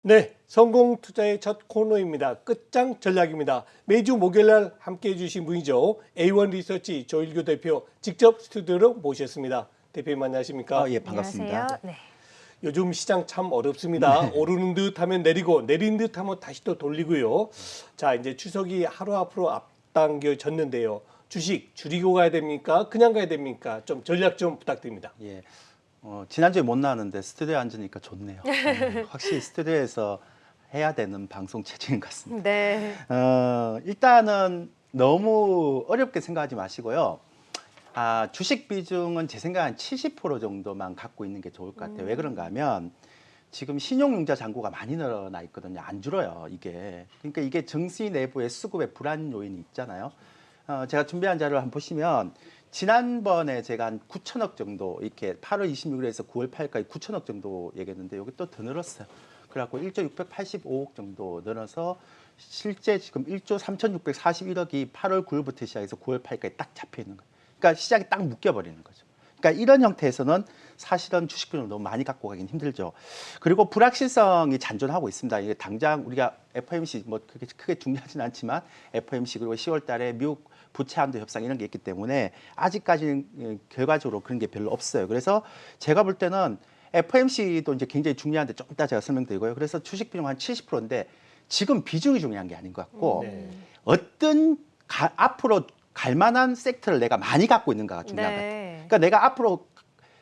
네, 성공 투자의 첫 코너입니다. 끝장 전략입니다. 매주 목요일날 함께해 주신 분이죠. A1 리서치 조일규 대표 직접 스튜디오로 모셨습니다. 대표님 안녕하십니까? 예, 반갑습니다. 안녕하세요. 네. 요즘 시장 참 어렵습니다. 오르는 듯 하면 내리고 내린 듯 하면 다시 또 돌리고요. 자, 이제 추석이 하루 앞으로 앞당겨졌는데요. 주식 줄이고 가야 됩니까? 그냥 가야 됩니까? 좀 전략 좀 부탁드립니다. 예, 지난주에 못 나왔는데 스튜디오에 앉으니까 좋네요. 확실히 스튜디오에서 해야 되는 방송 체질인 것 같습니다. 네. 일단은 너무 어렵게 생각하지 마시고요. 주식 비중은 제 생각엔 70% 정도만 갖고 있는 게 좋을 것 같아요. 왜 그런가 하면 지금 신용융자 잔고가 많이 늘어나 있거든요. 안 줄어요, 이게. 그러니까 이게 증시 내부의 수급의 불안 요인이 있잖아요. 제가 준비한 자료를 한번 보시면 지난번에 제가 한 9천억 정도 이렇게 8월 26일에서 9월 8일까지 9천억 정도 얘기했는데 여기 또 더 늘었어요. 그래갖고 1조 685억 정도 늘어서 실제 지금 1조 3,641억이 8월 9일부터 시작해서 9월 8일까지 딱 잡혀 있는 거예요. 그러니까 시장이 딱 묶여버리는 거죠. 그러니까 이런 형태에서는 사실은 주식 비중을 너무 많이 갖고 가긴 힘들죠. 그리고 불확실성이 잔존하고 있습니다. 이게 당장 우리가 FOMC 뭐 그렇게 크게 중요하진 않지만 FOMC 그리고 10월 달에 미국 부채 한도 협상 이런 게 있기 때문에 아직까지는 결과적으로 그런 게 별로 없어요. 그래서 제가 볼 때는 FOMC도 이제 굉장히 중요한데 조금 이따 제가 설명드리고요. 그래서 주식 비중 한 70%인데 지금 비중이 중요한 게 아닌 것 같고 어떤 앞으로 갈 만한 섹터를 내가 많이 갖고 있는가가 중요한 것 같아요. 그러니까 내가 앞으로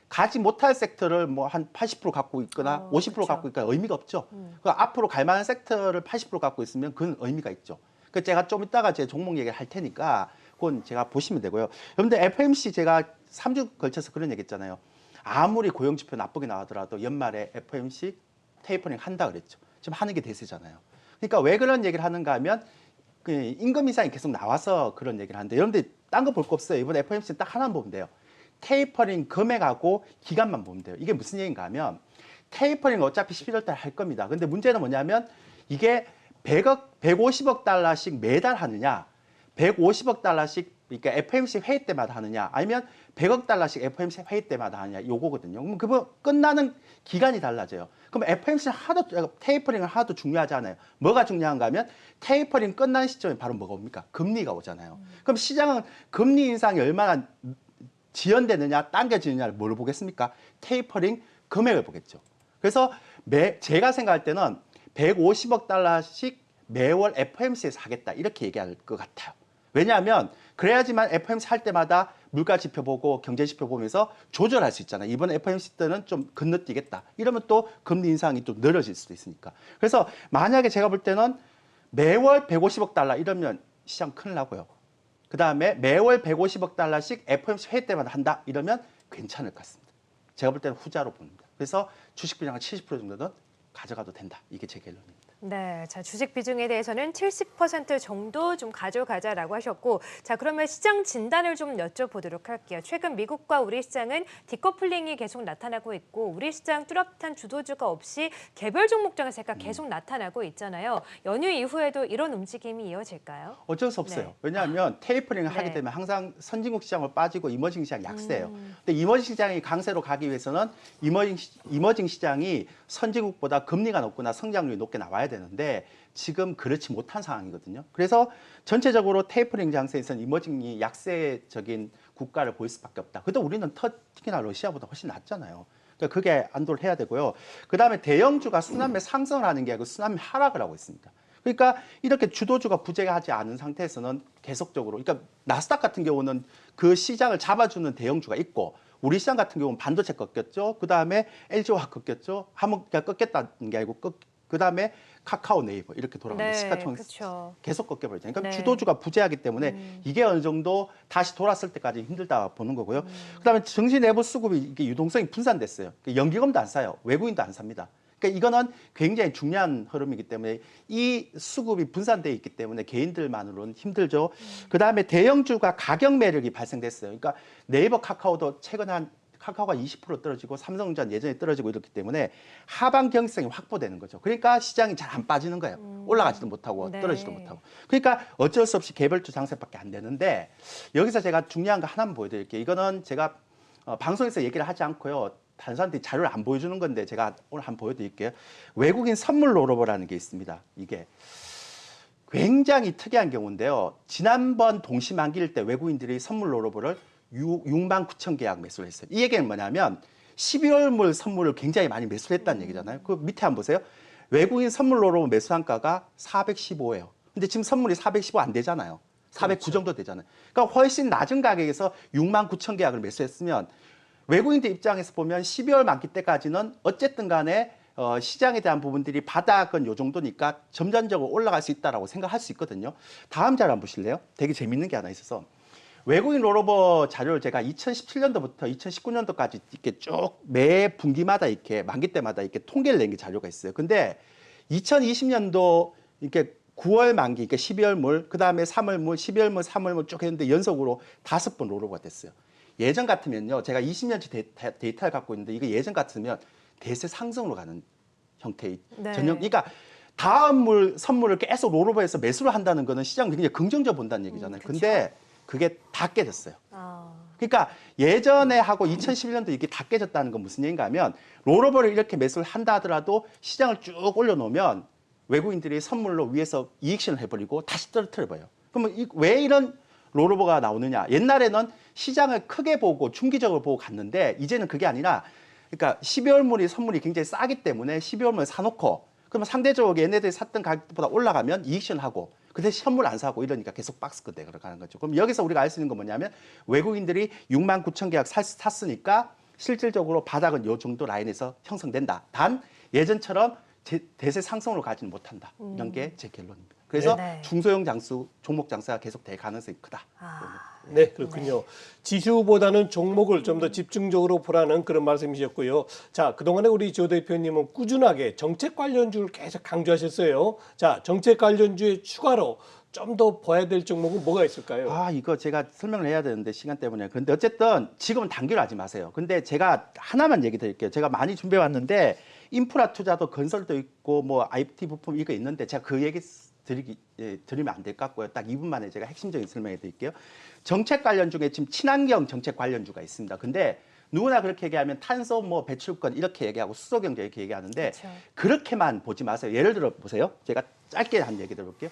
가지 못할 섹터를 뭐 한 80% 갖고 있거나 50% 그쵸. 갖고 있거나 의미가 없죠. 그러니까 앞으로 갈 만한 섹터를 80% 갖고 있으면 그건 의미가 있죠. 그 제가 좀 이따가 제 종목 얘기를 할 테니까 그건 제가 보시면 되고요. 여러분들 FOMC 제가 3주 걸쳐서 그런 얘기 했잖아요. 아무리 고용지표 나쁘게 나오더라도 연말에 FOMC 테이퍼링 한다 그랬죠. 지금 하는 게 대세잖아요. 그러니까 왜 그런 얘기를 하는가 하면 그 임금 인상이 계속 나와서 그런 얘기를 하는데 여러분들 딴 거 볼 거 없어요. 이번 FOMC는 딱 하나만 보면 돼요. 테이퍼링 금액하고 기간만 보면 돼요. 이게 무슨 얘기인가 하면 테이퍼링 어차피 11월 달에 할 겁니다. 근데 문제는 뭐냐면 이게 100억, 150억 달러씩 매달 하느냐 150억 달러씩 그러니까 FOMC 회의 때마다 하느냐 아니면 100억 달러씩 FOMC 회의 때마다 하느냐 요거거든요. 그럼 그거 끝나는 기간이 달라져요. 그럼 FOMC는 하도 테이퍼링을 하도 중요하지 않아요. 뭐가 중요한가 하면 테이퍼링 끝나는 시점에 바로 뭐가 옵니까? 금리가 오잖아요. 그럼 시장은 금리 인상이 얼마나 지연되느냐 당겨지느냐를 뭘 보겠습니까? 테이퍼링 금액을 보겠죠. 그래서 제가 생각할 때는 150억 달러씩 매월 FOMC에서 하겠다 이렇게 얘기할 것 같아요. 왜냐하면 그래야지만 FOMC 할 때마다 물가 지표 보고 경제 지표 보면서 조절할 수 있잖아요. 이번 FOMC 때는 좀 건너뛰겠다. 이러면 또 금리 인상이 좀 늘어질 수도 있으니까. 그래서 만약에 제가 볼 때는 매월 150억 달러 이러면 시장 큰일 나고요. 그 다음에 매월 150억 달러씩 FOMC 회의 때마다 한다 이러면 괜찮을 것 같습니다. 제가 볼 때는 후자로 봅니다. 그래서 주식 비중한 70% 정도는 가져가도 된다. 이게 제 결론입니다. 네, 자 주식 비중에 대해서는 70% 정도 좀 가져가자라고 하셨고, 자 그러면 시장 진단을 좀 여쭤보도록 할게요. 최근 미국과 우리 시장은 디커플링이 계속 나타나고 있고, 우리 시장 뚜렷한 주도주가 없이 개별 종목장에서 약간 계속 나타나고 있잖아요. 연휴 이후에도 이런 움직임이 이어질까요? 어쩔 수 없어요. 네. 왜냐하면 테이퍼링을 하게 네. 되면 항상 선진국 시장으로 빠지고 이머징 시장 약세예요. 근데 이머징 시장이 강세로 가기 위해서는 이머징 시장이 선진국보다 금리가 높거나 성장률이 높게 나와야 되는데 지금 그렇지 못한 상황이거든요. 그래서 전체적으로 테이퍼링 장세에서는 이머징이 약세적인 국가를 보일 수밖에 없다. 그래도 우리는 특히나 러시아보다 훨씬 낫잖아요. 그러니까 그게 안도를 해야 되고요. 그다음에 대형주가 순환매 상승을 하는 게 아니고 순환매 하락을 하고 있습니다. 그러니까 이렇게 주도주가 부재하지 않은 상태에서는 계속적으로 그러니까 나스닥 같은 경우는 그 시장을 잡아주는 대형주가 있고 우리 시장 같은 경우는 반도체 꺾였죠. 그다음에 LG화학 꺾였죠. 한번 꺾였다는 게 아니고 그다음에 카카오 네이버 이렇게 돌아가는데 네, 시가총 그렇죠. 계속 꺾여버리죠. 그러니까 네. 주도주가 부재하기 때문에 이게 어느 정도 다시 돌았을 때까지 힘들다 보는 거고요. 그다음에 증시 내부 수급이 이게 유동성이 분산됐어요. 연기금도 안 사요. 외국인도 안 삽니다. 그러니까 이거는 굉장히 중요한 흐름이기 때문에 이 수급이 분산되어 있기 때문에 개인들만으로는 힘들죠. 그다음에 대형주가 가격 매력이 발생됐어요. 그러니까 네이버 카카오도 최근 한 카카오가 20% 떨어지고 삼성전자 예전에 떨어지고 이렇기 때문에 하방 경직성이 확보되는 거죠. 그러니까 시장이 잘 안 빠지는 거예요. 올라가지도 못하고 네. 떨어지도 못하고. 그러니까 어쩔 수 없이 개별주 장세밖에 안 되는데 여기서 제가 중요한 거 하나만 보여드릴게요. 이거는 제가 방송에서 얘기를 하지 않고요. 단순한테 자료를 안 보여주는 건데 제가 오늘 한번 보여드릴게요. 외국인 선물 로로버라는 게 있습니다. 이게 굉장히 특이한 경우인데요. 지난번 동시만기일 때 외국인들이 선물 로로버를 6만 9천 계약 매수를 했어요. 이 얘기는 뭐냐면 12월물 선물을 굉장히 많이 매수를 했다는 얘기잖아요. 그 밑에 한번 보세요. 외국인 선물 로로버 매수 한가가 415예요. 근데 지금 선물이 415 안 되잖아요. 409 그렇죠. 정도 되잖아요. 그러니까 훨씬 낮은 가격에서 6만 9천 계약을 매수했으면 외국인들 입장에서 보면 12월 만기 때까지는 어쨌든 간에 시장에 대한 부분들이 바닥은 요 정도니까 점진적으로 올라갈 수 있다라고 생각할 수 있거든요. 다음 자료 한번 보실래요? 되게 재밌는 게 하나 있어서 외국인 롤오버 자료를 제가 2017년도부터 2019년도까지 이렇게 쭉 매 분기마다 이렇게 만기 때마다 이렇게 통계를 낸 게 자료가 있어요. 근데 2020년도 이렇게 9월 만기, 그러니까 12월물, 그 다음에 3월물, 12월물, 3월물 쭉 했는데 연속으로 5번 롤오버가 됐어요. 예전 같으면요, 제가 20년치 데이터를 갖고 있는데 이거 예전 같으면 대세 상승으로 가는 형태의 네. 전형. 그러니까 다음 선물을 계속 롤오버해서 매수를 한다는 거는 시장 굉장히 긍정적으로 본다는 얘기잖아요. 그쵸. 근데 그게 다 깨졌어요. 아, 그러니까 예전에 하고 2011년도 이게 다 깨졌다는 건 무슨 얘기인가 하면 롤오버를 이렇게 매수를 한다 하더라도 시장을 쭉 올려놓으면 외국인들이 선물로 위에서 이익신을 해버리고 다시 떨어뜨려버려요. 그러면 왜 이런 롤오버가 나오느냐. 옛날에는 시장을 크게 보고 중기적으로 보고 갔는데 이제는 그게 아니라 그러니까 12월물이 선물이 굉장히 싸기 때문에 12월물 사놓고 그러면 상대적으로 얘네들이 샀던 가격보다 올라가면 이익신을 하고 그 대신 선물 안 사고 이러니까 계속 박스권 내려가는 거죠. 그럼 여기서 우리가 알 수 있는 건 뭐냐면 외국인들이 6만 9천 계약 샀으니까 실질적으로 바닥은 요 정도 라인에서 형성된다. 단 예전처럼 대세 상승으로 가지는 못한다. 이런 게 제 결론입니다. 그래서 네. 중소형 장수, 종목 장세가 계속 될 가능성이 크다. 아. 네, 그렇군요. 지수보다는 종목을 좀 더 집중적으로 보라는 그런 말씀이셨고요. 자, 그동안에 우리 조 대표님은 꾸준하게 정책 관련주를 계속 강조하셨어요. 자, 정책 관련주에 추가로 좀 더 봐야 될 종목은 뭐가 있을까요? 아, 이거 제가 설명을 해야 되는데 시간 때문에. 근데 어쨌든 지금은 단기로 하지 마세요. 근데 제가 하나만 얘기 드릴게요. 제가 많이 준비해 왔는데 인프라 투자도 건설도 있고 뭐 IT 부품 이거 있는데 제가 그 얘기 드리면 안 될 것 같고요. 딱 2분 만에 제가 핵심적인 설명해 드릴게요. 정책 관련 중에 지금 친환경 정책 관련주가 있습니다. 근데 누구나 그렇게 얘기하면 탄소 뭐 배출권 이렇게 얘기하고 수소 경제 이렇게 얘기하는데 그렇죠. 그렇게만 보지 마세요. 예를 들어 보세요. 제가 짧게 한 얘기 들어볼게요.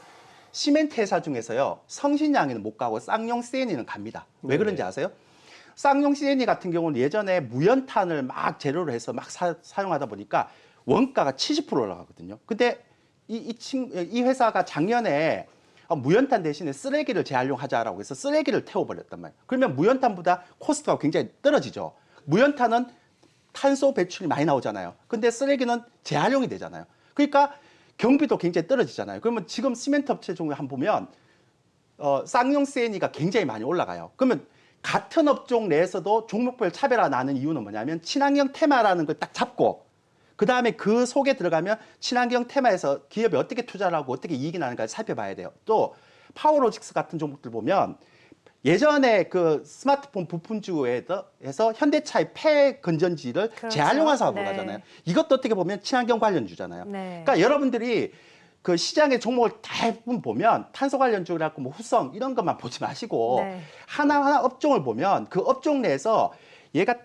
시멘트 회사 중에서요. 성신양이는 못 가고 쌍용 CNE는 갑니다. 왜 그런지 아세요? 쌍용 CNE 같은 경우는 예전에 무연탄을 막 재료로 해서 막 사용하다 보니까 원가가 70% 올라가거든요. 근데 이 회사가 작년에 무연탄 대신에 쓰레기를 재활용하자라고 해서 쓰레기를 태워버렸단 말이에요. 그러면 무연탄보다 코스트가 굉장히 떨어지죠. 무연탄은 탄소 배출이 많이 나오잖아요. 근데 쓰레기는 재활용이 되잖아요. 그러니까 경비도 굉장히 떨어지잖아요. 그러면 지금 시멘트 업체 중에 한번 보면 쌍용 CNE가 굉장히 많이 올라가요. 그러면 같은 업종 내에서도 종목별 차별화 나는 이유는 뭐냐면 친환경 테마라는 걸 딱 잡고 그 다음에 그 속에 들어가면 친환경 테마에서 기업이 어떻게 투자를 하고 어떻게 이익이 나는가를 살펴봐야 돼요. 또 파워로직스 같은 종목들 보면 예전에 그 스마트폰 부품주에서 현대차의 폐 건전지를 그렇죠. 재활용한 사업으로 네. 가잖아요. 이것도 어떻게 보면 친환경 관련주잖아요. 네. 그러니까 여러분들이 그 시장의 종목을 대부분 보면 탄소 관련주라고 뭐 후성 이런 것만 보지 마시고 네. 하나하나 업종을 보면 그 업종 내에서 얘가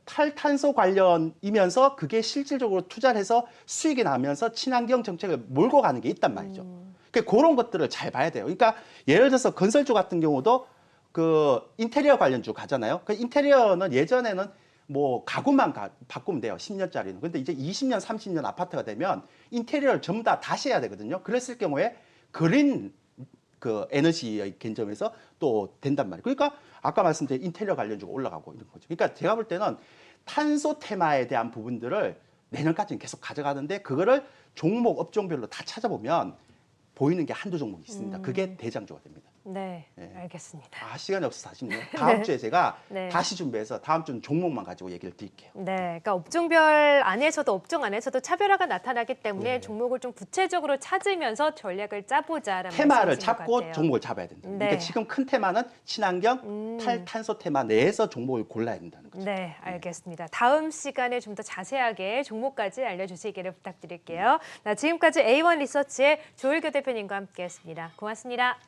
탈탄소 관련이면서 그게 실질적으로 투자를 해서 수익이 나면서 친환경 정책을 몰고 가는 게 있단 말이죠. 그러니까 그런 것들을 잘 봐야 돼요. 그러니까 예를 들어서 건설주 같은 경우도 그 인테리어 관련주 가잖아요. 그 인테리어는 예전에는 뭐 가구만 바꾸면 돼요. 10년짜리는. 근데 이제 20년, 30년 아파트가 되면 인테리어를 전부 다 다시 해야 되거든요. 그랬을 경우에 그린 그 에너지의 개념에서 또 된단 말이에요. 그러니까 아까 말씀드린 인테리어 관련주가 올라가고 이런 거죠. 그러니까 제가 볼 때는 탄소 테마에 대한 부분들을 내년까지는 계속 가져가는데 그거를 종목 업종별로 다 찾아보면 보이는 게 한두 종목이 있습니다. 그게 대장주가 됩니다. 네, 네. 알겠습니다. 시간이 없어서 아쉽네요. 다음 주에 제가 네. 다시 준비해서 다음 주는 종목만 가지고 얘기를 드릴게요. 네, 그러니까 업종별 안에서도 업종 안에서도 차별화가 나타나기 때문에 네. 종목을 좀 구체적으로 찾으면서 전략을 짜보자라는 테마를 말씀이신 것 잡고 같아요. 종목을 잡아야 된다. 네. 그러니까 지금 큰 테마는 친환경, 탈탄소 테마 내에서 종목을 골라야 된다는 거죠. 네, 알겠습니다. 다음 시간에 좀 더 자세하게 종목까지 알려주시기를 부탁드릴게요. 지금까지 A1 리서치의 조일교 대표님과 함께했습니다. 고맙습니다.